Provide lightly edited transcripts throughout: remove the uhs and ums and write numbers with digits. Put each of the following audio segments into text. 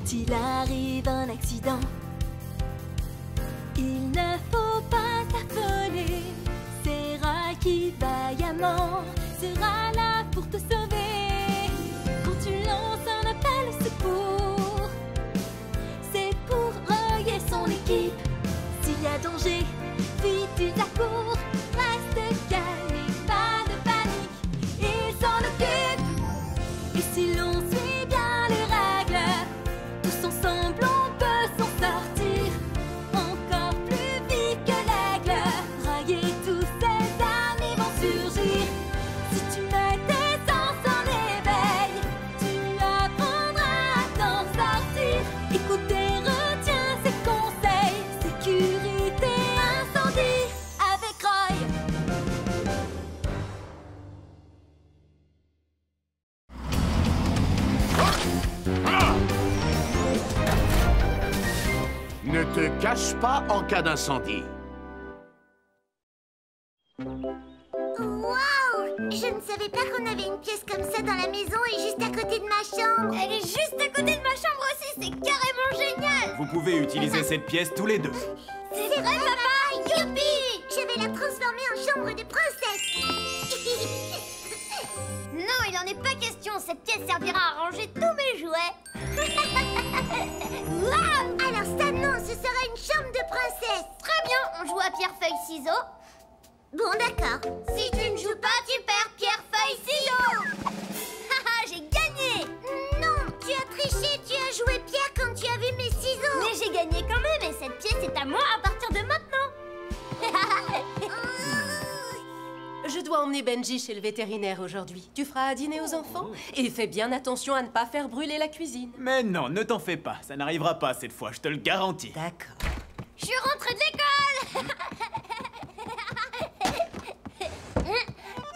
Quand il arrive un accident, il ne faut pas s'affoler. C'est Roy qui vaillamment sera là pour te sauver. Quand tu lances un appel au secours, c'est pour Roy et son équipe. S'il y a danger, puis tu accours. Reste calme et pas de panique, il s'en occupe. Et si l'on suit bien les règles, tous ensemble on peut s'en sortir. Encore plus vite que l'aigle, Roy et tous ses amis vont surgir. Si tu mets tes sens en éveil, tu apprendras à t'en sortir. Écoute et retiens ses conseils. Sécurité incendie avec Roy. Ne te cache pas en cas d'incendie. Waouh! Je ne savais pas qu'on avait une pièce comme ça dans la maison et juste à côté de ma chambre. Elle est juste à côté de ma chambre aussi, c'est carrément génial! Vous pouvez utiliser cette pièce tous les deux. C'est vrai, papa! Youpi! Je vais la transformer en chambre de princesse. Non, il en est pas question. Cette pièce servira à ranger tous mes jouets. Waouh! Alors ça, non, ce sera une chambre de princesse. Très bien, on joue à pierre-feuille-ciseaux. Bon, d'accord. Si tu ne joues pas, tu perds pierre-feuille-ciseaux. Haha, j'ai gagné. Non, tu as triché, tu as joué pierre quand tu as vu mes ciseaux. Mais j'ai gagné quand même et cette pièce est à moi à partir de maintenant. Je dois emmener Benji chez le vétérinaire aujourd'hui. Tu feras à dîner aux enfants et fais bien attention à ne pas faire brûler la cuisine. Mais non, ne t'en fais pas. Ça n'arrivera pas cette fois, je te le garantis. D'accord. Je suis rentrée de l'école.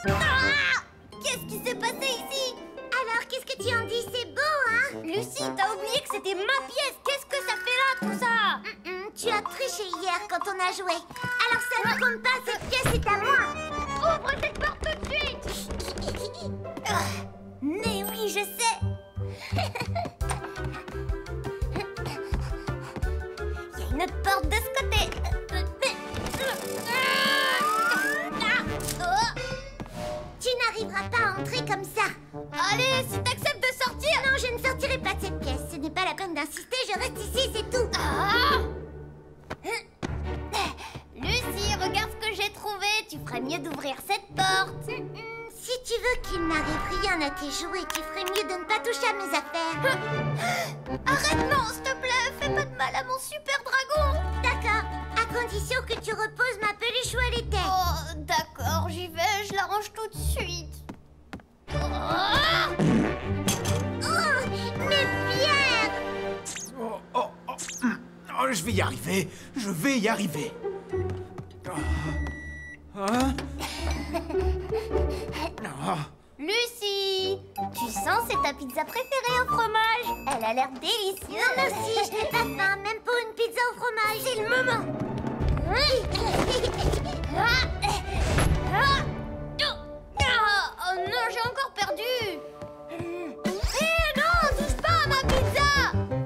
Ah! Qu'est-ce qui s'est passé ici? Alors, qu'est-ce que tu en dis? C'est beau, hein? Lucie, t'as oublié que c'était ma pièce. Qu'est-ce que ça fait là, tout ça? Tu as triché hier quand on a joué. Alors ça ne compte pas, cette pièce est à moi. Ouvre cette porte tout de suite. Mais oui, je sais. Il y a une autre porte de ce côté. Tu n'arriveras pas à entrer comme ça. Allez, si t'acceptes de sortir. Non, je ne sortirai pas de cette pièce. Ce n'est pas la peine d'insister, je reste ici, c'est tout. Lucie, regarde ce que j'ai trouvé. Tu ferais mieux d'ouvrir cette porte. Si tu veux qu'il n'arrive rien à tes jouets, tu ferais mieux de ne pas toucher à mes affaires. Arrête, non, s'il te plaît. Fais pas de mal à mon super dragon. D'accord, à condition que tu reposes ma peluche où elle était. Oh, d'accord, j'y vais. Je l'arrange tout de suite. Oh, mais Pierre! Oh, je vais y arriver. Je vais y arriver. Hein? Lucie, tu sens, c'est ta pizza préférée au fromage. Elle a l'air délicieuse. Non, merci, je n'ai pas faim, même pour une pizza au fromage. C'est le moment. Oh non, j'ai encore perdu. Eh non, touche pas à ma pizza.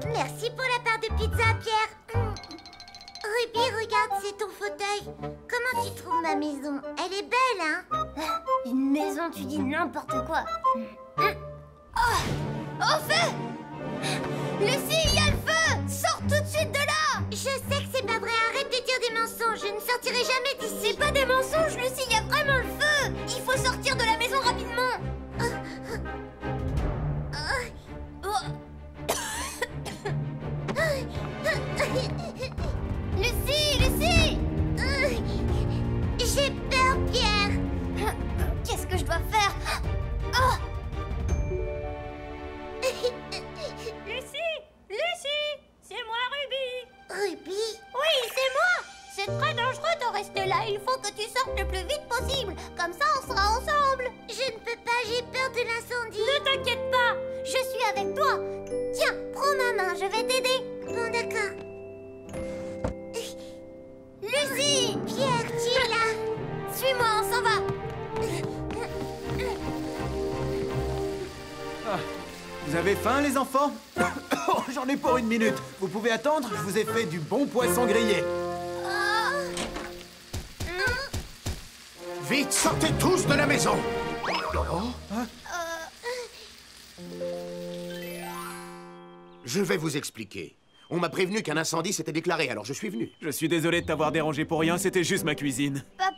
Merci pour la part de pizza, Pierre. Ruby, regarde, c'est ton fauteuil. Comment tu trouves ma maison? Elle est belle, hein? Une maison, tu dis n'importe quoi. Au feu! Lucie, il y a le feu! Sors tout de suite de là! Je sais que c'est pas vrai, arrête de dire des mensonges. Je ne sortirai jamais d'ici. C'est pas des mensonges, Lucie, il y a vraiment le feu! Il faut sortir de la maison rapidement. Lucie, Lucie! J'ai peur, Pierre. Qu'est-ce que je dois faire? Lucie, c'est moi, Ruby. Ruby? Oui, c'est moi. C'est très dangereux de rester là. Il faut que tu sortes le plus vite possible. Comme ça, on sera ensemble. Vous avez faim, les enfants? Oh, j'en ai pour 1 minute. Vous pouvez attendre? Je vous ai fait du bon poisson grillé. Vite, sortez tous de la maison! Je vais vous expliquer. On m'a prévenu qu'un incendie s'était déclaré, alors je suis venu. Je suis désolé de t'avoir dérangé pour rien, c'était juste ma cuisine. Papa,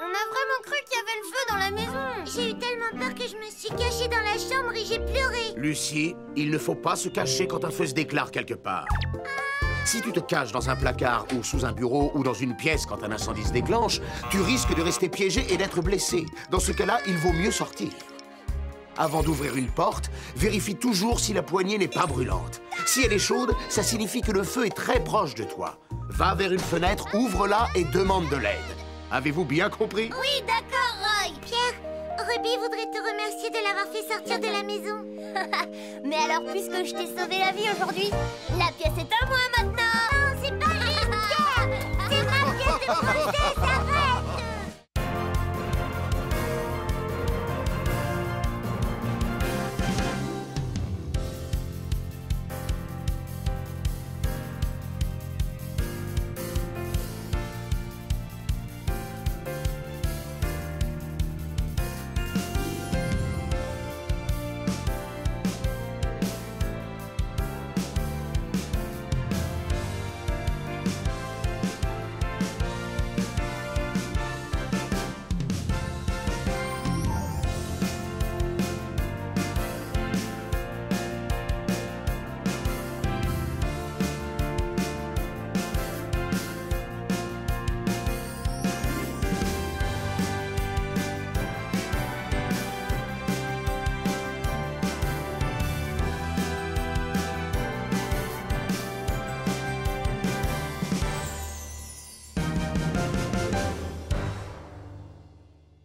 on a vraiment cru qu'il y avait le feu dans la maison. J'ai eu tellement peur que je me suis cachée dans la chambre et j'ai pleuré. Lucie, il ne faut pas se cacher quand un feu se déclare quelque part. Si tu te caches dans un placard ou sous un bureau ou dans une pièce quand un incendie se déclenche, tu risques de rester piégé et d'être blessé. Dans ce cas-là, il vaut mieux sortir. Avant d'ouvrir une porte, vérifie toujours si la poignée n'est pas brûlante. Si elle est chaude, ça signifie que le feu est très proche de toi. Va vers une fenêtre, ouvre-la et demande de l'aide. Avez-vous bien compris? Oui, d'accord, Roy. Pierre, Ruby voudrait te remercier de l'avoir fait sortir de la maison. Mais alors, puisque je t'ai sauvé la vie aujourd'hui, la pièce est à moi maintenant. Non, c'est pas juste, Pierre. C'est ma pièce de princesse, arrête.